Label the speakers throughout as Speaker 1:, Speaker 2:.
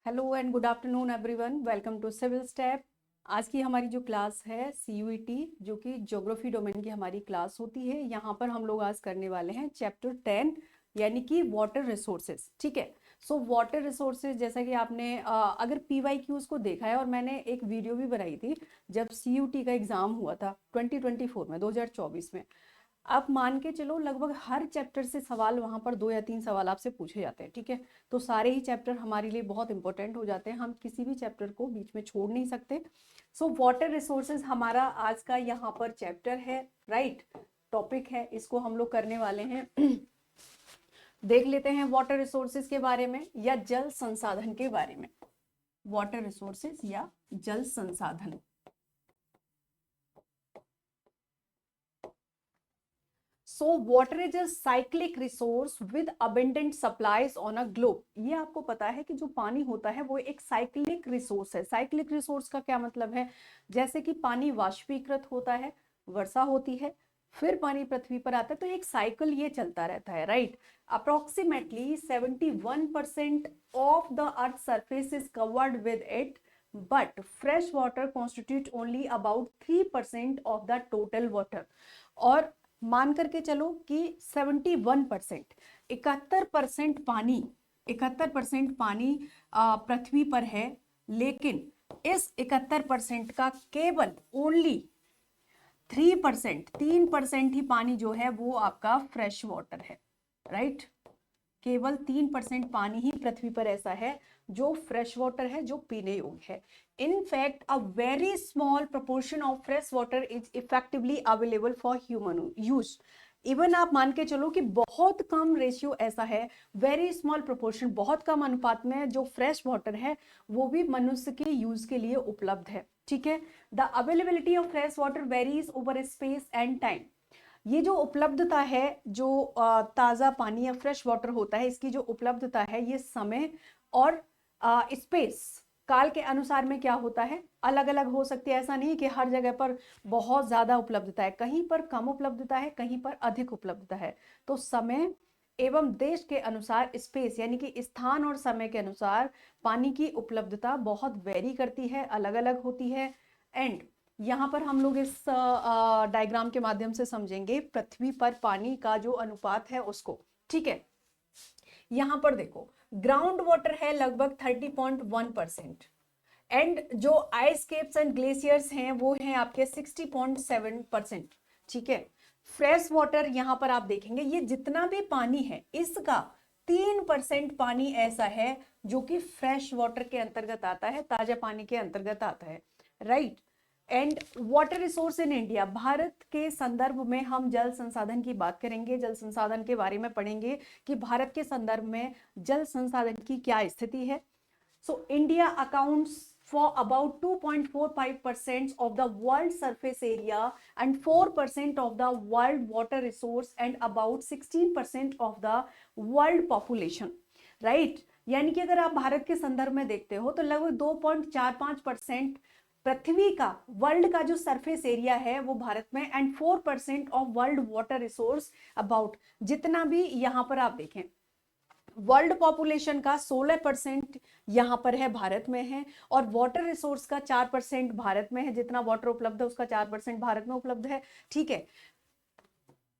Speaker 1: Hello and good afternoon everyone, welcome to civil step. आज की हमारी जो क्लास है CUET, जो कि ज्योग्राफी डोमेन की हमारी क्लास होती है। यहाँ पर हम लोग आज करने वाले हैं चैप्टर 10 यानी कि वाटर रिसोर्सेज। ठीक है। सो वाटर रिसोर्सेज, जैसा कि आपने अगर PYQs को देखा है, और मैंने एक वीडियो भी बनाई थी जब CUT का एग्जाम हुआ था 2024 में, 2024 में। आप मान के चलो लगभग हर चैप्टर से सवाल वहां पर 2 या 3 सवाल आपसे पूछे जाते हैं। ठीक है। तो सारे ही चैप्टर हमारे लिए बहुत इंपॉर्टेंट हो जाते हैं, हम किसी भी चैप्टर को बीच में छोड़ नहीं सकते। सो वाटर रिसोर्सेज हमारा आज का यहाँ पर चैप्टर है, राइट, टॉपिक है। इसको हम लोग करने वाले हैं देख लेते हैं वाटर रिसोर्सेज के बारे में या जल संसाधन के बारे में। वाटर रिसोर्सेज या जल संसाधन। So water is a cyclic resource with abundant supplies on a globe. ये आपको पता है कि जो पानी होता है वो एक साइक्लिक रिसोर्स है। साइक्लिक रिसोर्स का क्या मतलब है? जैसे कि पानी वाष्पीकृत होता है, वर्षा होती है, फिर पानी पृथ्वी पर आता है, तो एक साइकिल ये चलता रहता है, right. Approximately 71% of the earth surface is covered with it, but fresh water constitute only about 3% of the total water. और मान करके चलो कि 71%, 71% पानी पृथ्वी पर है, लेकिन इस 71% का केवल ओनली 3% ही पानी जो है वो आपका फ्रेश वाटर है, राइट। केवल 3% पानी ही पृथ्वी पर ऐसा है जो फ्रेश वाटर है, जो पीने योग्य है। In fact a very small proportion of fresh water is effectively available for human use. Even आप मान के चलो कि बहुत कम रेशियो ऐसा है, वेरी स्मॉल प्रोपोर्शन, बहुत कम अनुपात में जो फ्रेश वाटर है वो भी मनुष्य के यूज के लिए उपलब्ध है। ठीक है। The availability of fresh water varies over space and time. ये जो उपलब्धता है, जो ताज़ा पानी या फ्रेश वाटर होता है, इसकी जो उपलब्धता है ये समय और स्पेस, काल के अनुसार में क्या होता है, अलग अलग हो सकती है। ऐसा नहीं कि हर जगह पर बहुत ज़्यादा उपलब्धता है, कहीं पर कम उपलब्धता है, कहीं पर अधिक उपलब्धता है। तो समय एवं देश के अनुसार, स्पेस यानी कि स्थान और समय के अनुसार पानी की उपलब्धता बहुत वेरी करती है, अलग अलग होती है। एंड यहाँ पर हम लोग इस डायग्राम के माध्यम से समझेंगे पृथ्वी पर पानी का जो अनुपात है उसको। ठीक है। यहाँ पर देखो, ग्राउंड वाटर है लगभग 30.1%, एंड जो आइस केप्स एंड ग्लेशियर्स हैं वो हैं आपके 60.7%। ठीक है। फ्रेश वाटर यहाँ पर आप देखेंगे, ये जितना भी पानी है इसका 3% पानी ऐसा है जो कि फ्रेश वाटर के अंतर्गत आता है, ताजा पानी के अंतर्गत आता है, right. And water resource in India, Bharat के संदर्भ में हम जल संसाधन की बात करेंगे, जल संसाधन के बारे में पढ़ेंगे कि भारत के संदर्भ में जल संसाधन की क्या स्थिति है। So India accounts for about 2.45% of the world surface area and 4% of the world water resource and about 16% of the world population, right। यानी कि अगर आप भारत के संदर्भ में देखते हो तो लगभग 2.45% पृथ्वी का, वर्ल्ड का जो सरफेस एरिया है वो भारत में, and 4% of world water resource about, जितना भी यहाँ पर आप देखें वर्ल्ड पॉपुलेशन का 16% यहां पर है, भारत में है, और वाटर रिसोर्स का 4% भारत में है, जितना वाटर उपलब्ध है उसका 4% भारत में उपलब्ध है। ठीक है।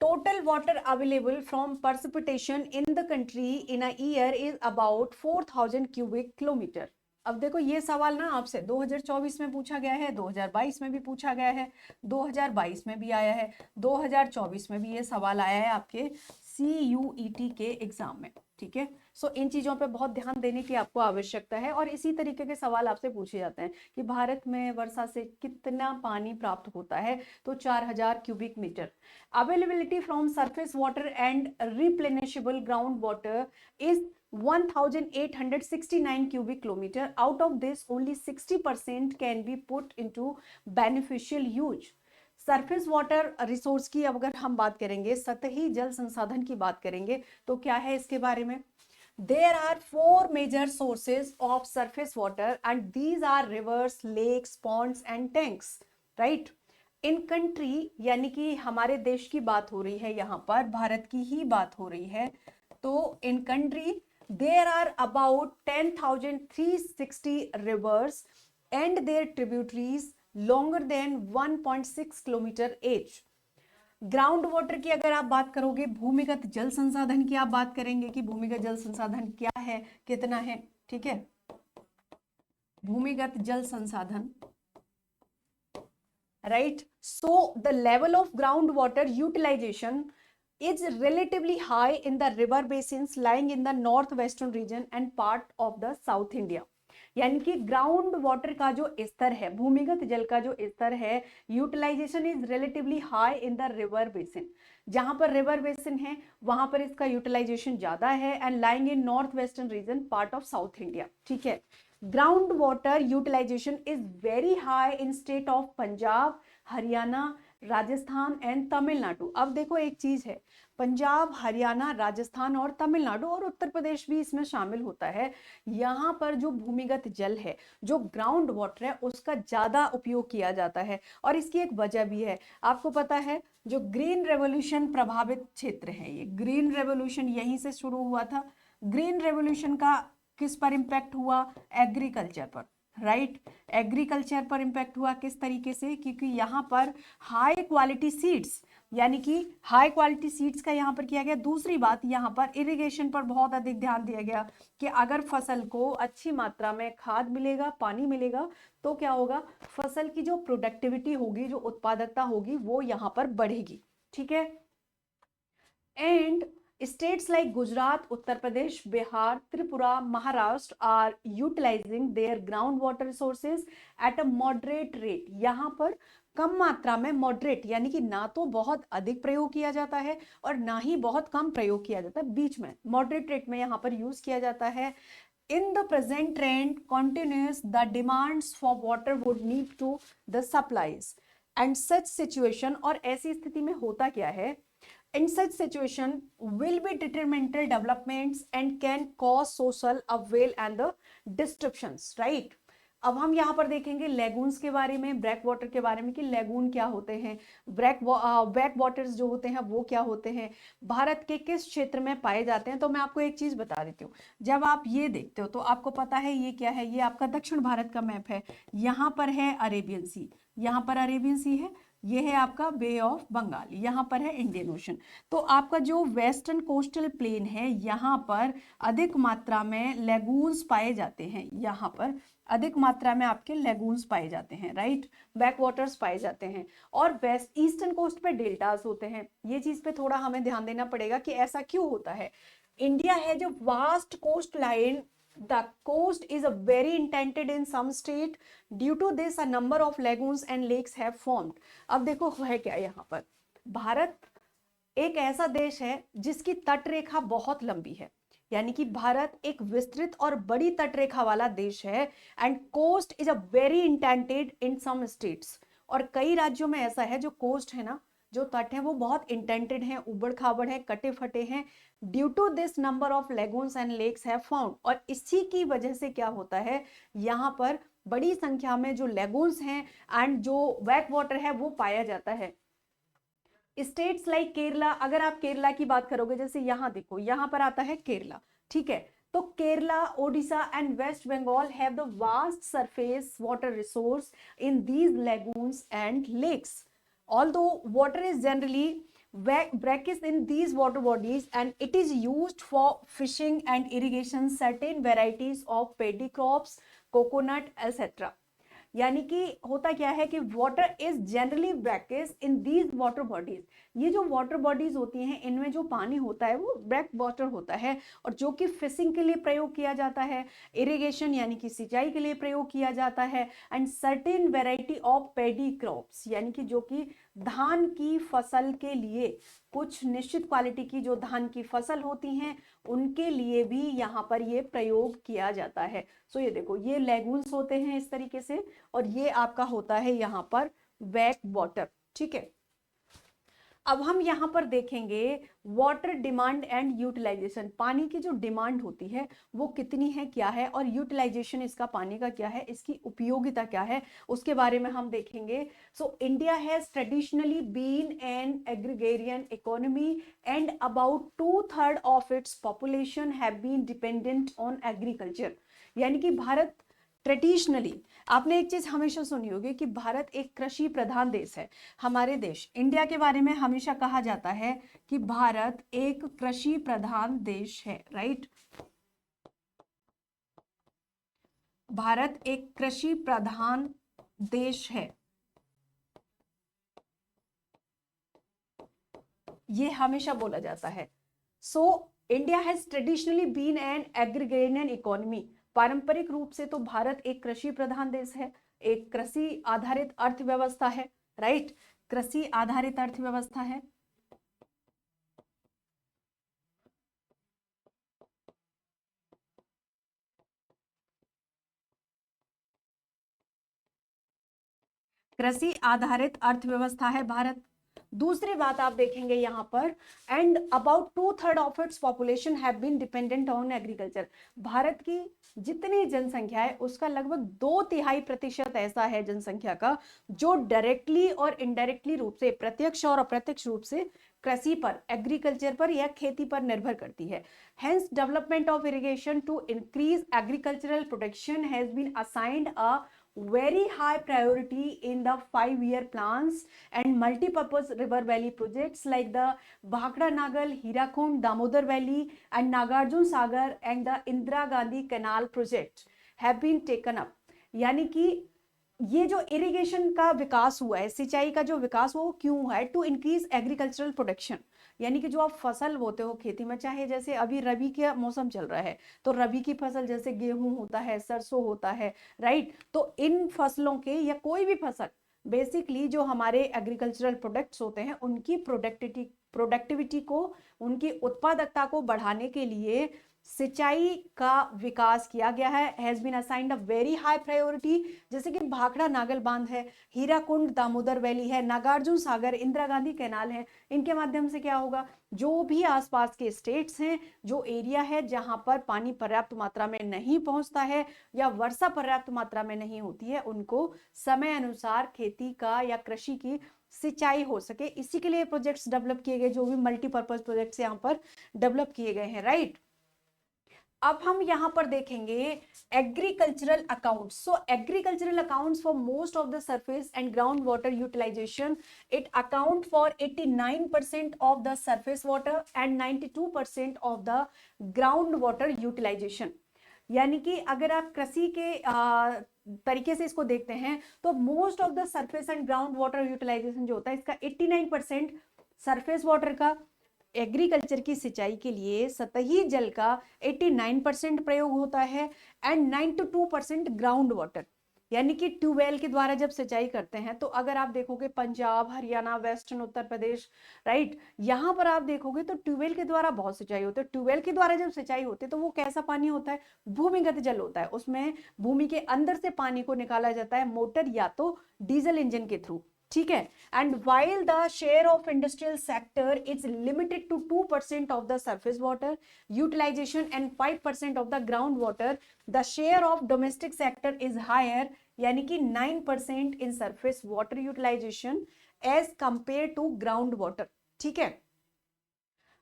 Speaker 1: Total water available from precipitation in the country in a year is about 4000 cubic kilometre. अब देखो ये सवाल ना आपसे 2024 में पूछा गया है, 2022 में भी पूछा गया है, 2022 में भी आया है, 2024 में भी ये सवाल आया है आपके CUET के एग्जाम में। ठीक है। सो इन चीजों पे बहुत ध्यान देने की आपको आवश्यकता है, और इसी तरीके के सवाल आपसे पूछे जाते हैं कि भारत में वर्षा से कितना पानी प्राप्त होता है, तो 4000 cubic metre. Availability from surface water and replenishable ground water is 1869 cubic kilometer. Out of this only 60% can be put into beneficial use. Surface water resource की अगर हम बात करेंगे, सतही जल संसाधन की बात करेंगे, तो क्या है इसके बारे में? There are 4 major sources of surface water and these are rivers, lakes, ponds and tanks, right? In country यानी कि हमारे देश की बात हो रही है, यहाँ पर भारत की ही बात हो रही है, तो in country there are about 10,360 rivers and their tributaries longer than 1.6 kilometre each. Ground water की अगर आप बात करोगे, भूमिगत जल संसाधन की आप बात करेंगे कि भूमिगत जल संसाधन क्या है, कितना है, ठीक है, भूमिगत जल संसाधन, right. So the level of ground water utilization is relatively high in the river basins lying in the northwestern region and part of the South India. यानी कि ग्राउंड वाटर का जो स्तर है, भूमिगत जल का जो स्तर है, utilization is relatively high in the river basin. जहां पर रिवर बेसिन है वहां पर इसका यूटिलाइजेशन ज्यादा है, and lying in north western region part of south India. ठीक है. Ground water utilization is very high in state of Punjab, Haryana, Rajasthan and Tamil Nadu. अब देखो एक चीज है, पंजाब, हरियाणा, राजस्थान और तमिलनाडु और उत्तर प्रदेश भी इसमें शामिल होता है. यहाँ पर जो भूमिगत जल है, जो ग्राउंड वाटर है, उसका ज्यादा उपयोग किया जाता है. और इसकी एक वजह भी है. आपको पता है जो ग्रीन रेवोल्यूशन प्रभावित क्षेत्र है, ये ग्रीन रेवोल्यूशन यहीं से शुरू हुआ था. ग्रीन रेवोल्यूशन का किस पर इम्पैक्ट हुआ? एग्रीकल्चर पर, राइट. एग्रीकल्चर पर इम्पैक्ट हुआ किस तरीके से? क्योंकि यहाँ पर हाई क्वालिटी सीड्स, यानी कि हाई क्वालिटी सीड्स का यहाँ पर किया गया. दूसरी बात, यहाँ पर इरिगेशन पर बहुत अधिक ध्यान दिया गया कि अगर फसल को अच्छी मात्रा में खाद मिलेगा, पानी मिलेगा, तो क्या होगा, फसल की जो प्रोडक्टिविटी होगी, जो उत्पादकता होगी, वो यहाँ पर बढ़ेगी. ठीक है. And states like Gujarat, Uttar Pradesh, Bihar, Tripura, Maharashtra are utilizing their groundwater resources at a moderate rate. यहाँ पर कम मात्रा में, मॉडरेट यानी कि ना तो बहुत अधिक प्रयोग किया जाता है और ना ही बहुत कम प्रयोग किया जाता है, बीच में मॉडरेट रेट में यहाँ पर यूज किया जाता है. In the present trend continues, the demands for water would need to the supplies and such situation. और ऐसी स्थिति में होता क्या है, in such situation will be detrimental developments and can cause social upheaval and the disruptions, right. अब हम यहाँ पर देखेंगे लेगून्स के बारे में, ब्रैक वाटर के बारे में कि लेगून क्या होते हैं, ब्रैक वाटर्स जो होते हैं वो क्या होते हैं, भारत के किस क्षेत्र में पाए जाते हैं. तो मैं आपको एक चीज बता देती हूँ. जब आप ये देखते हो तो आपको पता है ये क्या है, ये आपका दक्षिण भारत का मैप है. यहाँ पर है अरेबियन सी, यहाँ पर अरेबियन सी है, ये है आपका बे ऑफ बंगाल, यहाँ पर है इंडियन ओशन. तो आपका जो वेस्टर्न कोस्टल प्लेन है, यहाँ पर अधिक मात्रा में लेगून्स पाए जाते हैं, यहाँ पर अधिक मात्रा में आपके लेगून्स पाए जाते हैं, राइट. बैक वाटर्स पाए जाते हैं. और वेस्ट ईस्टर्न कोस्ट पे डेल्टास होते हैं. ये चीज पे थोड़ा हमें ध्यान देना पड़ेगा कि ऐसा क्यों होता है. इंडिया है जो vast coast line, the coast is a very indented in some state. Due to this a number of lagoons and lakes have formed. अब देखो है क्या यहाँ पर, भारत एक ऐसा देश है जिसकी तट रेखा बहुत लंबी है, यानी कि भारत एक विस्तृत और बड़ी तट रेखा वाला देश है. And coast is a very indented in some states. और कई राज्यों में ऐसा है जो कोस्ट है ना, जो तट है वो बहुत इंटेंटेड है, उबड़ खाबड़ है, कटे फटे हैं. Due to this number of lagoons and lakes have found. और इसी की वजह से क्या होता है, यहाँ पर बड़ी संख्या में जो लेगून्स हैं एंड जो बैक वाटर है वो पाया जाता है. स्टेट्स लाइक केरला, अगर आप केरला की बात करोगे, जैसे यहाँ देखो, यहाँ पर आता है केरला, ठीक है. तो Kerala, Odisha and West Bengal have the vast surface water resource in these lagoons and lakes. Although water is generally brackish in these water bodies and it is used for fishing and irrigation, certain varieties of paddy crops, coconut, etc. यानी कि होता क्या है कि water is generally brackish in these water bodies. ये जो water bodies होती हैं, इनमें जो पानी होता है वो ब्रैक वाटर होता है, और जो कि फिशिंग के लिए प्रयोग किया जाता है, इरिगेशन यानी कि सिंचाई के लिए प्रयोग किया जाता है, and certain variety of paddy crops, यानी कि जो कि धान की फसल के लिए, कुछ निश्चित क्वालिटी की जो धान की फसल होती हैं उनके लिए भी यहाँ पर ये प्रयोग किया जाता है. सो ये देखो, ये लेगून्स होते हैं इस तरीके से, और ये आपका होता है यहाँ पर बैक वाटर. ठीक है. अब हम यहाँ पर देखेंगे वाटर डिमांड एंड यूटिलाइजेशन। पानी की जो डिमांड होती है वो कितनी है, क्या है, और यूटिलाइजेशन इसका पानी का क्या है, इसकी उपयोगिता क्या है, उसके बारे में हम देखेंगे। So India has traditionally been an agrarian economy and about 2/3 of its population have been dependent on agriculture. यानी कि भारत ट्रेडिशनली, आपने एक चीज हमेशा सुनी होगी कि भारत एक कृषि प्रधान देश है। हमारे देश इंडिया के बारे में हमेशा कहा जाता है कि भारत एक कृषि प्रधान देश है, राइट। भारत एक कृषि प्रधान देश है, ये हमेशा बोला जाता है। So India has traditionally been an agrarian economy. पारंपरिक रूप से तो भारत एक कृषि प्रधान देश है, एक कृषि आधारित अर्थव्यवस्था है, राइट। कृषि आधारित अर्थव्यवस्था है। कृषि आधारित अर्थव्यवस्था है भारत। दूसरी बात आप देखेंगे यहाँ पर, and about 2/3 of its population have been dependent on agriculture. Bharat की जितनी जनसंख्या है उसका लगभग 2/3% ऐसा है जनसंख्या का जो डायरेक्टली और इनडायरेक्टली रूप से, प्रत्यक्ष और अप्रत्यक्ष रूप से कृषि पर, एग्रीकल्चर पर या खेती पर निर्भर करती है। Hence development of irrigation to increase agricultural production has been assigned a very high priority in the 5-year plans and multi-purpose river valley projects like the Bhakra Nagal, Hirakund, Damodar Valley and Nagarjun Sagar and the Indira Gandhi Canal project have been taken up। यानी कि ये जो irrigation का विकास हुआ है, सिंचाई का जो विकास हुआ, वो क्यों हुआ है, टू इंक्रीज एग्रीकल्चरल प्रोडक्शन। यानी कि जो आप फसल बोते हो खेती में, चाहे जैसे अभी रबी का मौसम चल रहा है तो रबी की फसल जैसे गेहूं होता है, सरसों होता है, राइट। तो इन फसलों के या कोई भी फसल, बेसिकली जो हमारे एग्रीकल्चरल प्रोडक्ट्स होते हैं उनकी प्रोडक्टिविटी को, उनकी उत्पादकता को बढ़ाने के लिए सिंचाई का विकास किया गया है। Has been assigned a very high priority. जैसे कि भाखड़ा नागल बांध है, हीराकुंड दामोदर वैली है, नागार्जुन सागर, इंदिरा गांधी कैनाल है। इनके माध्यम से क्या होगा, जो भी आसपास के स्टेट्स हैं, जो एरिया है जहां पर पानी पर्याप्त मात्रा में नहीं पहुंचता है या वर्षा पर्याप्त मात्रा में नहीं होती है, उनको समय अनुसार खेती का या कृषि की सिंचाई हो सके, इसी के लिए प्रोजेक्ट्स डेवलप किए गए, जो भी मल्टीपर्पज प्रोजेक्ट्स यहाँ पर डेवलप किए गए हैं, राइट। अब हम यहां पर देखेंगे agricultural accounts. So agricultural accounts for most of the surface and ground water utilization, it account for 89% of the surface water and 92% of the ground water utilization. यानी कि अगर आप कृषि के तरीके से इसको देखते हैं तो most of the surface and ground water utilization जो होता है, इसका 89% सरफेस वाटर का, एग्रीकल्चर की सिंचाई के लिए सतही जल का 89% प्रयोग होता है एंड 92% ग्राउंड वाटर। यानी कि ट्यूबवेल के द्वारा जब सिंचाई करते हैं तो अगर आप देखोगे पंजाब, हरियाणा, वेस्टर्न उत्तर प्रदेश, राइट, यहां पर आप देखोगे तो ट्यूबवेल के द्वारा बहुत सिंचाई होती है। ट्यूबवेल के द्वारा जब सिंचाई होती है तो वो कैसा पानी होता है, भूमिगत जल होता है। उसमें भूमि के अंदर से पानी को निकाला जाता है मोटर या तो डीजल इंजन के थ्रू, ठीक है। And while the share of industrial sector is limited to 2% of the surface water utilization and 5% of the ground water, the share of domestic sector is higher, यानी कि 9% in surface water utilization as compare to ground water, ठीक है।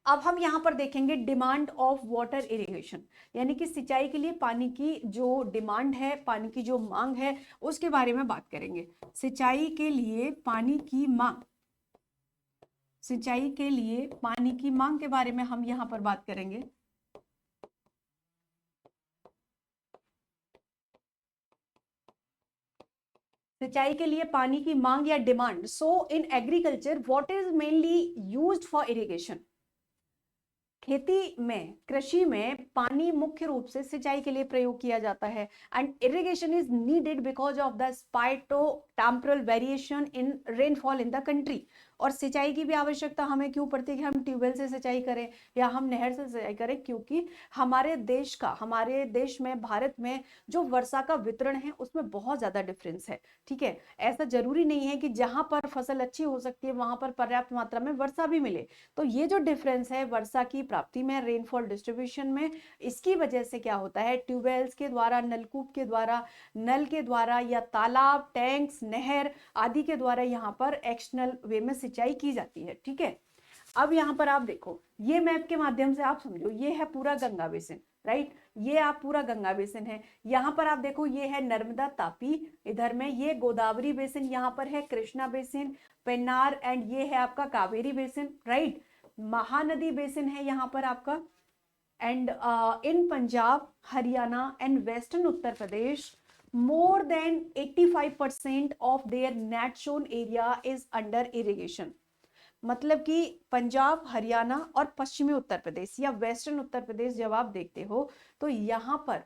Speaker 1: अब हम यहां पर देखेंगे demand of water irrigation, यानी कि सिंचाई के लिए पानी की जो डिमांड है, पानी की जो मांग है, उसके बारे में बात करेंगे। सिंचाई के लिए पानी की मांग, सिंचाई के लिए पानी की मांग के बारे में हम यहां पर बात करेंगे। सिंचाई के लिए पानी की मांग या demand. So in agriculture what is mainly used for irrigation. खेती में, कृषि में पानी मुख्य रूप से सिंचाई के लिए प्रयोग किया जाता है and irrigation is needed because of the spatio temporal variation in rainfall in the country. और सिंचाई की भी आवश्यकता हमें क्यों पड़ती है कि हम ट्यूबवेल से सिंचाई करें या हम नहर से सिंचाई करें, क्योंकि हमारे देश में, भारत में जो वर्षा का वितरण है उसमें बहुत ज्यादा डिफरेंस है। ठीक है, ऐसा जरूरी नहीं है कि जहां पर फसल अच्छी हो सकती है वहां पर पर्याप्त मात्रा में वर्षा भी मिले। तो ये जो डिफरेंस है वर्षा की प्राप्ति में, रेनफॉल डिस्ट्रीब्यूशन में, इसकी वजह से क्या होता है, ट्यूबवेल्स के द्वारा, नलकूप के द्वारा, नल के द्वारा या तालाब, टैंक्स, नहर आदि के द्वारा यहाँ पर एक्सटर्नल वे में सिंचाई की जाती है। ठीक है, अब यहाँ पर आप देखो, ये मैप के माध्यम से आप समझो, ये है पूरा गंगा बेसिन, राइट, ये आप पूरा गंगा बेसिन है। यहाँ पर आप देखो, ये है नर्मदा तापी, इधर में ये गोदावरी बेसिन, यहाँ पर है कृष्णा बेसिन, पेन्नार, एंड ये है आपका Kaveri basin, right, Mahanadi basin है यहाँ पर आपका। And in Punjab, Haryana and western Uttar Pradesh, more than 85% of their net shown area is under irrigation। मतलब कि पंजाब, हरियाणा और पश्चिमी उत्तर प्रदेश या वेस्टर्न उत्तर प्रदेश जब आप देखते हो तो यहाँ पर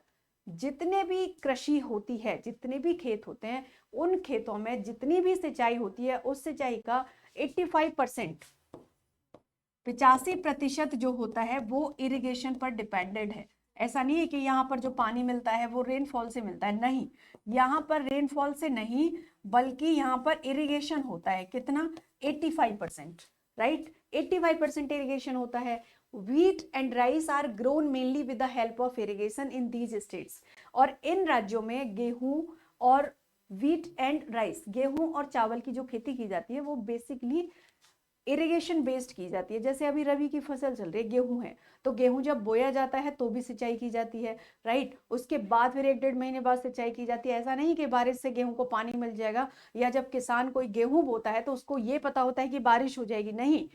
Speaker 1: जितने भी कृषि होती है, जितने भी खेत होते हैं, उन खेतों में जितनी भी सिंचाई होती है उस सिंचाई का 85%, 85% जो होता है वो इरिगेशन पर डिपेंडेंट है। ऐसा नहीं है कि यहाँ पर जो पानी मिलता है वो रेनफॉल से मिलता है, नहीं, यहाँ पर रेनफॉल से नहीं बल्कि यहाँ पर इरिगेशन होता है। कितना? 85%, राइट, 85% इरिगेशन होता है। Wheat and rice are grown mainly with the help of irrigation in these states. और इन राज्यों में गेहूं और व्हीट एंड राइस, गेहूं और चावल की जो खेती की जाती है वो बेसिकली इरिगेशन बेस्ड की जाती है। जैसे अभी रबी की फसल चल रही है, गेहूं है, तो गेहूं जब बोया जाता है तो भी सिंचाई की जाती है, राइट, उसके बाद फिर 1-1.5 महीने बाद सिंचाई की जाती है। ऐसा नहीं कि बारिश से गेहूं को पानी मिल जाएगा, या जब किसान कोई गेहूं बोता है तो उसको ये पता होता है कि बारिश हो जाएगी, नहीं,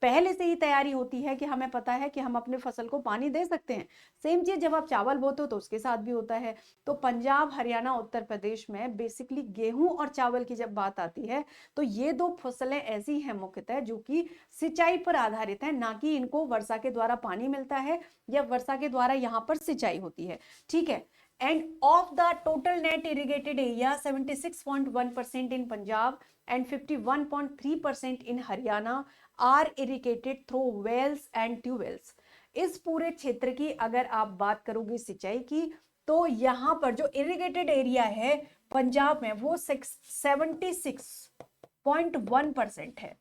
Speaker 1: पहले से ही तैयारी होती है कि हमें पता है कि हम अपने फसल को पानी दे सकते हैं। सेम चीज जब आप चावल बोते हो तो उसके साथ भी होता है। तो पंजाब, हरियाणा, उत्तर प्रदेश में बेसिकली गेहूं और चावल की जब बात आती है तो ये दो फसलें ऐसी हैं मुख्यतः जो कि सिंचाई पर आधारित है, ना कि इनको वर्षा के द्वारा पानी मिलता है या वर्षा के द्वारा यहाँ पर सिंचाई होती है। ठीक है, and of the total net irrigated area 76.1% in Punjab and 51.3% in Haryana are irrigated through wells and tubewells। इस पूरे क्षेत्र की अगर आप बात करोगे सिंचाई की तो यहाँ पर जो इरिगेटेड एरिया है पंजाब में वो 76.1% है,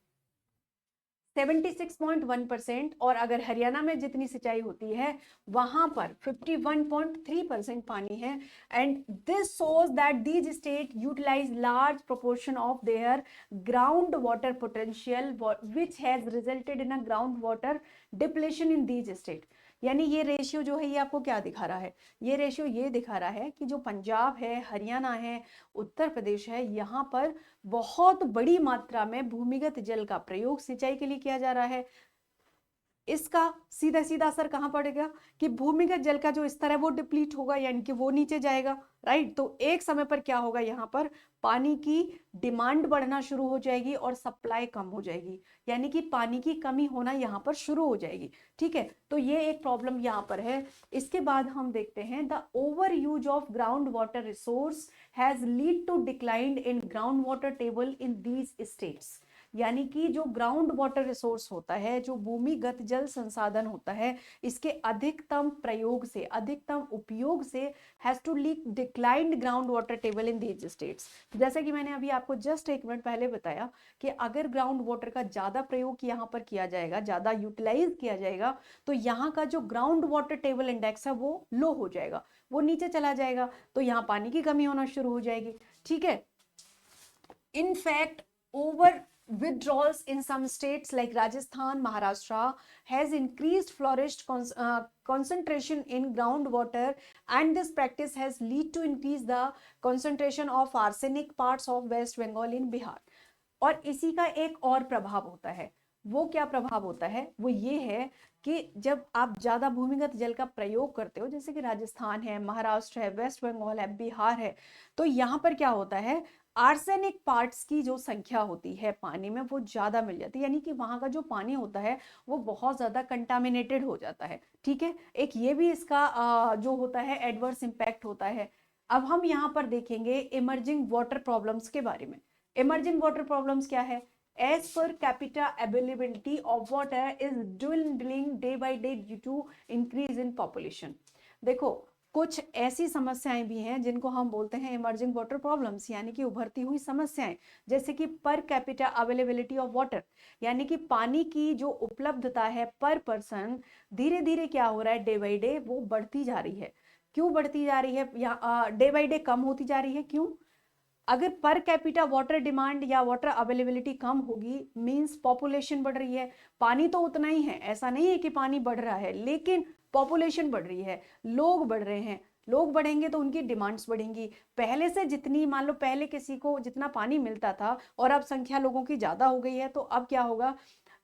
Speaker 1: 76.1%। और अगर हरियाणा में जितनी सिंचाई होती है वहां पर 51.3% पानी है। And this shows that these state utilize large proportion of their ground water potential which has resulted in a ground water depletion in these state. यानी ये रेशियो जो है ये आपको क्या दिखा रहा है, ये रेशियो ये दिखा रहा है कि जो पंजाब है, हरियाणा है, उत्तर प्रदेश है, यहाँ पर बहुत बड़ी मात्रा में भूमिगत जल का प्रयोग सिंचाई के लिए किया जा रहा है। इसका सीधा सीधा असर कहां पड़ेगा कि भूमिगत जल का जो स्तर है वो डिप्लीट होगा, यानी कि वो नीचे जाएगा, राइट। तो एक समय पर क्या होगा, यहाँ पर पानी की डिमांड बढ़ना शुरू हो जाएगी और सप्लाई कम हो जाएगी, यानी कि पानी की कमी होना यहाँ पर शुरू हो जाएगी। ठीक है, तो ये एक प्रॉब्लम यहाँ पर है। इसके बाद हम देखते हैं the over use of ground water resource has lead to decline in ground water table in these states. यानी कि जो ग्राउंड वाटर रिसोर्स होता है, जो भूमिगत जल संसाधन होता है, इसके अधिकतम प्रयोग से, अधिकतम उपयोग से has to lead declined ground water table in these states. जैसे कि मैंने अभी आपको जस्ट 1 मिनट पहले बताया कि अगर ग्राउंड वाटर का ज्यादा प्रयोग यहाँ पर किया जाएगा, ज्यादा यूटिलाइज किया जाएगा, तो यहाँ का जो ग्राउंड वाटर टेबल इंडेक्स है वो लो हो जाएगा, वो नीचे चला जाएगा, तो यहाँ पानी की कमी होना शुरू हो जाएगी। ठीक है, in fact over withdrawals in some states like Rajasthan, Maharashtra has increased flourished concentration in groundwater, and this practice has lead to increase the concentration of arsenic parts of West Bengal in Bihar। और इसी का एक और प्रभाव होता है, वो क्या प्रभाव होता है, वो ये है कि जब आप ज्यादा भूमिगत जल का प्रयोग करते हो, जैसे कि राजस्थान है, महाराष्ट्र है, वेस्ट बंगाल है, बिहार है, तो यहाँ पर क्या होता है, आर्सेनिक पार्ट्स की जो संख्या होती है पानी में वो ज्यादा मिल जाती है, यानी कि वहां का जो पानी होता है वो बहुत ज्यादा कंटामिनेटेड हो जाता है। ठीक है, एक ये भी इसका जो होता है एडवर्स इम्पैक्ट होता है। अब हम यहाँ पर देखेंगे इमर्जिंग वाटर प्रॉब्लम्स के बारे में। इमर्जिंग वाटर प्रॉब्लम्स क्या है, as per capita availability of water is dwindling day by day due to increase in population. देखो कुछ ऐसी समस्याएं भी हैं जिनको हम बोलते हैं इमर्जिंग वाटर प्रॉब्लम्स, यानी कि उभरती हुई समस्याएं, जैसे कि per capita availability of water, यानी कि पानी की जो उपलब्धता है पर पर्सन धीरे धीरे क्या हो रहा है, डे बाई डे वो बढ़ती जा रही है। क्यों बढ़ती जा रही है, या डे बाई डे कम होती जा रही है, क्यों? अगर पर कैपिटा वाटर डिमांड या वाटर अवेलेबिलिटी कम होगी मींस पॉपुलेशन बढ़ रही है। पानी तो उतना ही है, ऐसा नहीं है कि पानी बढ़ रहा है, लेकिन पॉपुलेशन बढ़ रही है, लोग बढ़ रहे हैं। लोग बढ़ेंगे तो उनकी डिमांड्स बढ़ेंगी। पहले से जितनी, मान लो पहले किसी को जितना पानी मिलता था और अब संख्या लोगों की ज्यादा हो गई है, तो अब क्या होगा,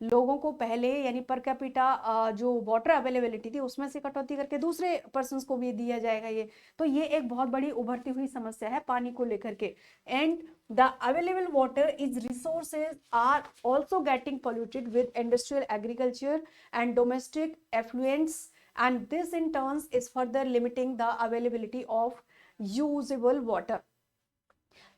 Speaker 1: लोगों को पहले यानी पर कैपिटा जो वाटर अवेलेबिलिटी थी उसमें से कटौती करके दूसरे पर्सन्स को भी दिया जाएगा ये। तो ये एक बहुत बड़ी उभरती हुई समस्या है पानी को लेकर के। And the available water is resources are also getting polluted with industrial agriculture and domestic effluents, and this in turns is further limiting the availability of usable water.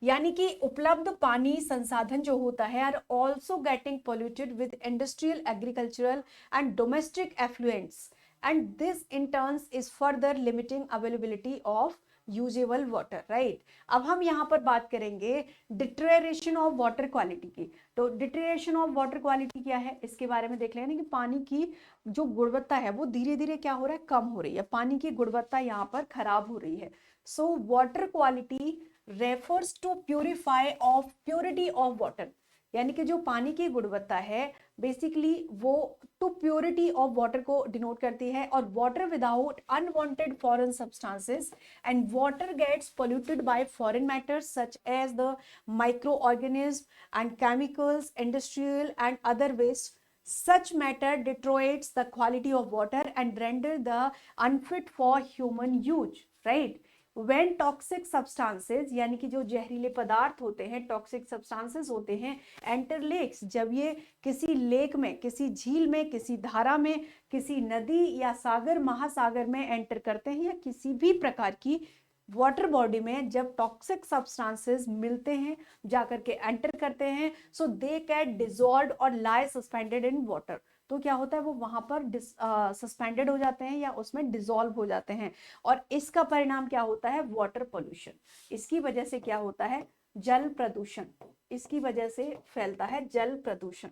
Speaker 1: यानी कि उपलब्ध पानी संसाधन जो होता है are also getting polluted with industrial agricultural and domestic effluents, and this in turns is further limiting availability of usable water, right. अब हम यहाँ पर बात करेंगे डिटेरियोरेशन ऑफ वाटर क्वालिटी की। तो डिटेरियोरेशन ऑफ वाटर क्वालिटी क्या है, इसके बारे में देख लेंगे कि पानी की जो गुणवत्ता है वो धीरे धीरे क्या हो रहा है, कम हो रही है, पानी की गुणवत्ता यहाँ पर खराब हो रही है। So water quality refers to purity of water, यानी कि जो पानी की गुणवत्ता है बेसिकली वो टू प्योरिटी ऑफ वाटर को डिनोट करती है, और water without unwanted foreign substances and water gets polluted by foreign matters such as the micro organism and chemicals, industrial and other waste. Such matter deteriorates the quality of water and render the unfit for human use, right? When toxic substances यानी कि जो जहरीले पदार्थ होते हैं, toxic substances होते हैं, enter lakes, जब ये किसी लेक में, किसी झील में, किसी धारा में, किसी नदी या सागर महासागर में एंटर करते हैं, या किसी भी प्रकार की वाटर बॉडी में जब टॉक्सिक सब्सटेंसेस मिलते हैं, जाकर के एंटर करते हैं, सो दे कैन डिसॉल्व और लाई सस्पेंडेड इन वाटर। तो क्या होता है, वो वहां पर सस्पेंडेड हो जाते हैं या उसमें डिसॉल्व हो जाते हैं, और इसका परिणाम क्या होता है, वाटर पोल्यूशन। इसकी वजह से क्या होता है, जल प्रदूषण, इसकी वजह से फैलता है जल प्रदूषण,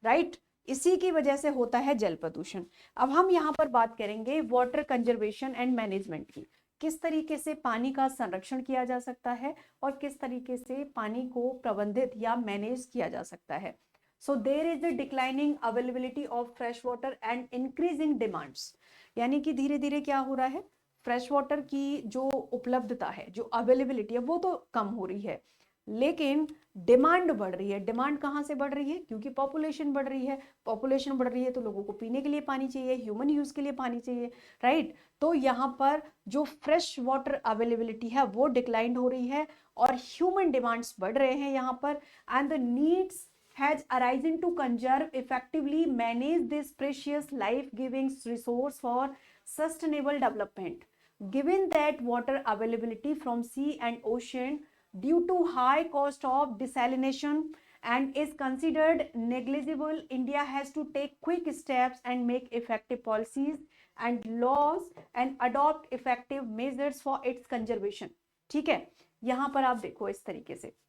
Speaker 1: राइट। इसी की वजह से होता है जल प्रदूषण। अब हम यहाँ पर बात करेंगे वाटर कंजर्वेशन एंड मैनेजमेंट की, किस तरीके से पानी का संरक्षण किया जा सकता है और किस तरीके से पानी को प्रबंधित या मैनेज किया जा सकता है। So there is the declining availability of fresh water and increasing demands, यानी कि धीरे धीरे क्या हो रहा है, फ्रेश वाटर की जो उपलब्धता है, जो अवेलेबिलिटी है वो तो कम हो रही है, लेकिन डिमांड बढ़ रही है। डिमांड कहाँ से बढ़ रही है, क्योंकि पॉपुलेशन बढ़ रही है। पॉपुलेशन बढ़ रही है तो लोगों को पीने के लिए पानी चाहिए, ह्यूमन यूज के लिए पानी चाहिए, राइट। तो यहाँ पर जो फ्रेश वाटर अवेलेबिलिटी है वो डिक्लाइन हो रही है और ह्यूमन डिमांड्स बढ़ रहे हैं यहाँ पर, and the needs has arisen to conserve, effectively manage this precious life-giving resource for sustainable development. Given that water availability from sea and ocean due to high cost of desalination and is considered negligible, India has to take quick steps and make effective policies and laws and adopt effective measures for its conservation. ठीक है, यहाँ पर आप देखो इस तरीके से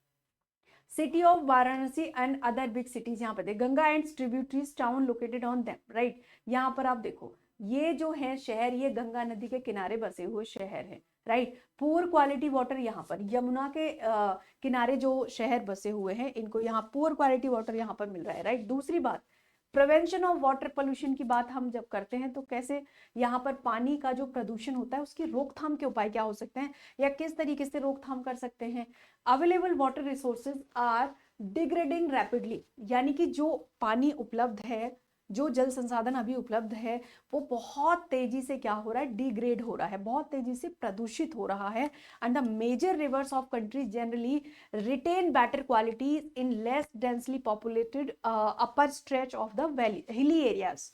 Speaker 1: city of Varanasi and other big cities, यहाँ पर Ganga and tributaries town located on them, right. यहाँ पर आप देखो ये जो है शहर, ये गंगा नदी के किनारे बसे हुए शहर है, राइट। पुअर क्वालिटी वाटर, यहाँ पर यमुना के किनारे जो शहर बसे हुए हैं इनको यहाँ पुअर क्वालिटी वाटर यहाँ पर मिल रहा है, राइट। दूसरी बात, प्रिवेंशन ऑफ वाटर पोल्यूशन की बात हम जब करते हैं तो कैसे यहाँ पर पानी का जो प्रदूषण होता है उसकी रोकथाम के उपाय क्या हो सकते हैं या किस तरीके से रोकथाम कर सकते हैं। Available water resources are degrading rapidly, यानी कि जो पानी उपलब्ध है, जो जल संसाधन अभी उपलब्ध है वो बहुत तेजी से क्या हो रहा है, डिग्रेड हो रहा है, बहुत तेजी से प्रदूषित हो रहा है। And the major rivers of countries generally retain better qualities in less densely populated upper stretch of the valley hilly areas.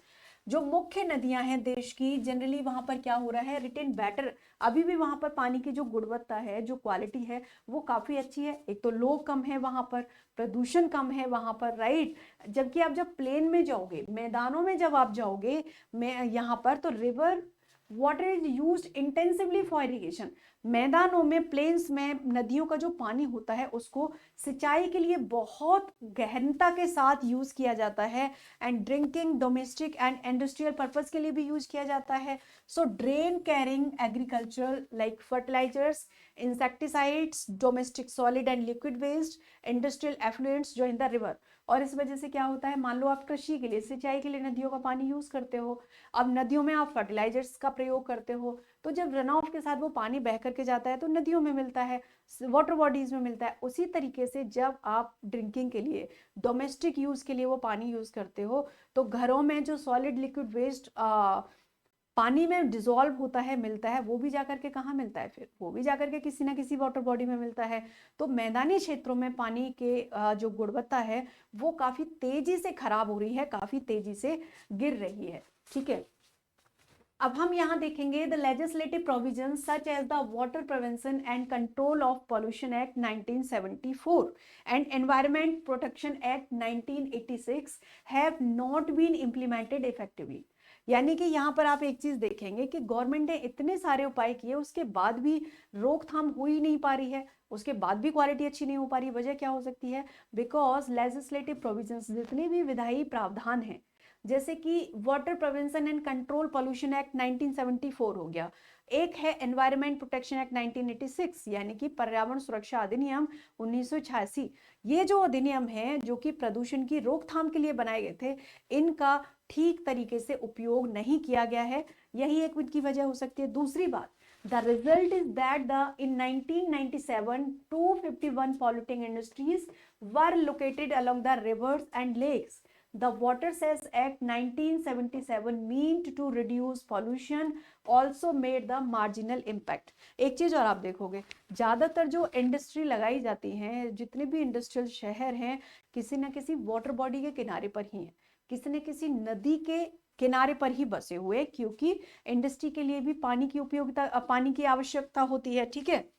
Speaker 1: जो मुख्य नदियां हैं देश की, जनरली वहां पर क्या हो रहा है, रिटेन बेटर, अभी भी वहां पर पानी की जो गुणवत्ता है, जो क्वालिटी है, वो काफी अच्छी है। एक तो लोग कम है वहां पर, प्रदूषण कम है वहां पर, राइट। जबकि आप जब प्लेन में जाओगे, मैदानों में जब आप जाओगे, मैं यहाँ पर, तो river water is used intensively for irrigation. मैदानों में, प्लेन्स में नदियों का जो पानी होता है उसको सिंचाई के लिए बहुत गहनता के साथ यूज किया जाता है, and drinking, domestic and industrial purpose के लिए भी यूज किया जाता है। So drain carrying agricultural like fertilisers, insecticides, domestic solid and liquid waste, industrial effluents join the river. और इस वजह से क्या होता है, मान लो आप कृषि के लिए, सिंचाई के लिए नदियों का पानी यूज करते हो, अब नदियों में आप फर्टिलाइजर्स का प्रयोग करते हो, तो जब रन ऑफ के साथ वो पानी बह करके जाता है तो नदियों में मिलता है, वाटर बॉडीज में मिलता है। उसी तरीके से जब आप ड्रिंकिंग के लिए, डोमेस्टिक यूज के लिए वो पानी यूज करते हो, तो घरों में जो सॉलिड लिक्विड वेस्ट पानी में डिसॉल्व होता है, मिलता है, वो भी जाकर के कहाँ मिलता है, फिर वो भी जाकर के किसी ना किसी वाटर बॉडी में मिलता है। तो मैदानी क्षेत्रों में पानी के जो गुणवत्ता है वो काफी तेजी से खराब हो रही है, काफी तेजी से गिर रही है, ठीक है। अब हम यहाँ देखेंगे the legislative provision such as the water prevention and control of pollution act 1974 and environment protection act 1986 have not been implemented effectively. यानी कि यहाँ पर आप एक चीज देखेंगे कि गवर्नमेंट ने इतने सारे उपाय किए, उसके बाद भी रोकथाम हो ही नहीं पा रही है, उसके बाद भी क्वालिटी अच्छी नहीं हो पा रही। वजह क्या हो सकती है, बिकॉज लेजिस्लेटिव प्रोविजंस, जितने भी विधायी प्रावधान हैं, जैसे कि water prevention and control pollution act 1974 हो गया, एक है एनवायरमेंट प्रोटेक्शन एक्ट 1986 यानी कि पर्यावरण सुरक्षा अधिनियम 1986। ये जो अधिनियम है, जो कि प्रदूषण की रोकथाम के लिए बनाए गए थे, इनका ठीक तरीके से उपयोग नहीं किया गया है, यही एक इनकी वजह हो सकती है। दूसरी बात, the result is that in 1997 251 polluting industries were located along the rivers and lakes. The Water Cess Act 1977 meant to reduce pollution also made the marginal impact. एक चीज और आप देखोगे, ज्यादातर जो इंडस्ट्री लगाई जाती हैं, जितने भी इंडस्ट्रियल शहर हैं, किसी न किसी वाटर बॉडी के किनारे पर ही हैं, किसी न किसी नदी के किनारे पर ही बसे हुए, क्योंकि इंडस्ट्री के लिए भी पानी की उपयोगिता, पानी की आवश्यकता होती है, ठीक है।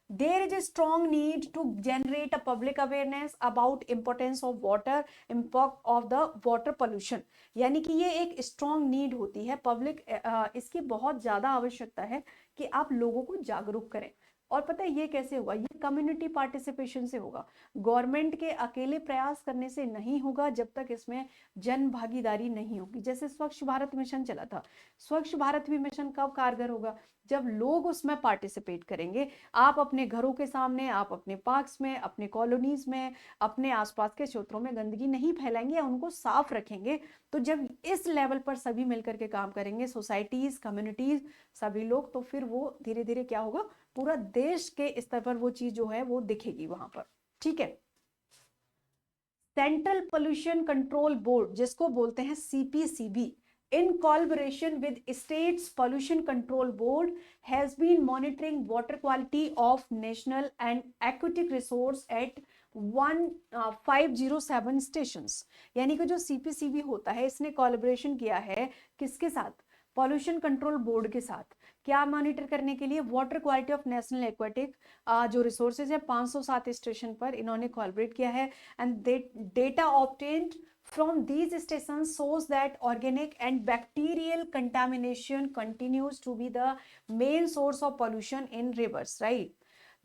Speaker 1: There is a strong need to generate a public awareness about importance of water, impact of the water pollution। यानी कि ये एक strong need होती है, पब्लिक इसकी बहुत ज्यादा आवश्यकता है कि आप लोगों को जागरूक करें। और पता है ये कैसे होगा, ये कम्युनिटी पार्टिसिपेशन से होगा, गवर्नमेंट के अकेले प्रयास करने से नहीं होगा जब तक इसमें जन भागीदारी नहीं होगी। जैसे स्वच्छ भारत मिशन चला था, स्वच्छ भारत भी मिशन कब कारगर होगा, जब लोग उसमें पार्टिसिपेट करेंगे। आप अपने घरों के सामने, आप अपने पार्क्स में, अपने कॉलोनीज में, अपने आसपास के क्षेत्रों में गंदगी नहीं फैलाएंगे या उनको साफ रखेंगे। तो जब इस लेवल पर सभी मिलकर के काम करेंगे, सोसाइटीज, कम्युनिटीज, सभी लोग, तो फिर वो धीरे धीरे क्या होगा, पूरा देश के स्तर पर वो चीज जो है वो दिखेगी वहां पर, ठीक है। सेंट्रल पोल्यूशन कंट्रोल बोर्ड, जिसको बोलते हैं CPCB, in collaboration with states pollution control board has been monitoring water quality of national and aquatic resource at 1507 stations। यानी कि जो सीपीसीबी होता है, इसने कोलैबोरेशन किया है किसके साथ, पॉल्यूशन कंट्रोल बोर्ड के साथ। क्या मॉनिटर करने के लिए, water quality of national aquatic जो रिसोर्सेज है 507 स्टेशन पर इन्होंने कोलैबोरेट किया है। And data obtained from these stations shows that organic and bacterial contamination continues to be the main source of pollution in rivers, right?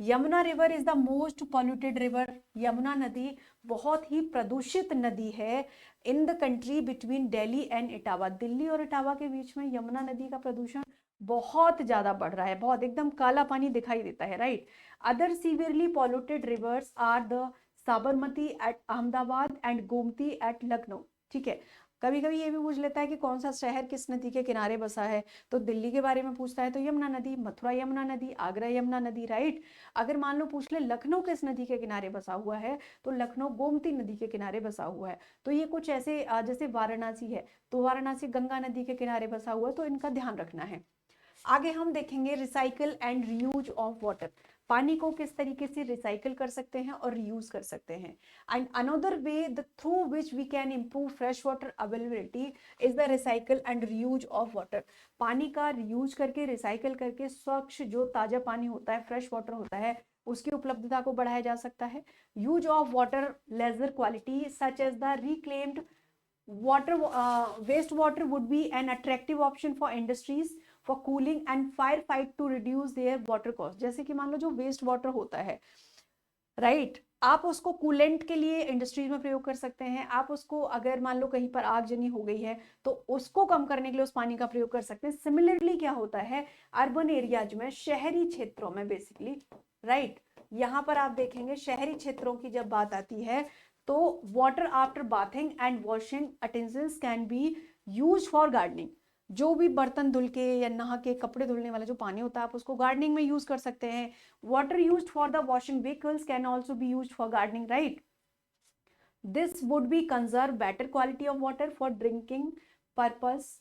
Speaker 1: Yamuna river is the most polluted river. Yamuna नदी बहुत ही प्रदूषित नदी है इन the country between Delhi and Etawah. Delhi और इटावा के बीच में यमुना नदी का प्रदूषण बहुत ज्यादा बढ़ रहा है, बहुत, एकदम काला पानी दिखाई देता है, right. Other severely polluted rivers are the Sabarmati at Ahmedabad and Gomti at Lucknow, ठीक है। कभी कभी ये भी पूछ लेता है कि कौन सा शहर किस नदी के किनारे बसा है, तो दिल्ली के बारे में पूछता है तो यमुना नदी, मथुरा यमुना नदी, आगरा यमुना नदी, राइट। अगर मान लो पूछ ले लखनऊ किस नदी के किनारे बसा हुआ है, तो लखनऊ गोमती नदी के किनारे बसा हुआ है। तो ये कुछ ऐसे, जैसे वाराणसी है तो वाराणसी गंगा नदी के किनारे बसा हुआ है, तो इनका ध्यान रखना है। आगे हम देखेंगे recycle and reuse of water, पानी को किस तरीके से रिसाइकल कर सकते हैं और रीयूज कर सकते हैं। And another way the through which we can improve fresh water availability is the recycle and reuse of water. पानी का रीयूज करके, रिसाइकल करके स्वच्छ जो ताजा पानी होता है, फ्रेश वाटर होता है, उसकी उपलब्धता को बढ़ाया जा सकता है। Use of water lesser quality such as the reclaimed water wastewater would be an attractive option for industries for cooling and firefight to reduce their water cost। जैसे कि मान लो जो वेस्ट वाटर होता है, राइट, आप उसको कूलेंट के लिए इंडस्ट्रीज में प्रयोग कर सकते हैं। आप उसको अगर मान लो कहीं पर आगजनी हो गई है तो उसको कम करने के लिए उस पानी का प्रयोग कर सकते हैं। सिमिलरली क्या होता है अर्बन एरियाज में, शहरी क्षेत्रों में बेसिकली, राइट, यहाँ पर आप देखेंगे शहरी क्षेत्रों की जब बात आती है तो water after bathing and washing utensils can be use for gardening. जो भी बर्तन धुल के या नहा के कपड़े धुलने वाला जो पानी होता है आप उसको गार्डनिंग में यूज कर सकते हैं। Water used for the washing vehicles can also be used for gardening, right. This would be conserve better quality of water for drinking purpose.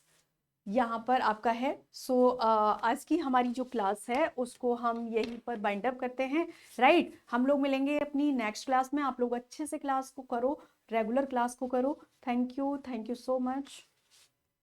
Speaker 1: यहाँ पर आपका है। सो आज की हमारी जो क्लास है उसको हम यहीं पर बाइंड अप करते हैं, राइट। हम लोग मिलेंगे अपनी नेक्स्ट क्लास में। आप लोग अच्छे से क्लास को करो, रेगुलर क्लास को करो। Thank you so much.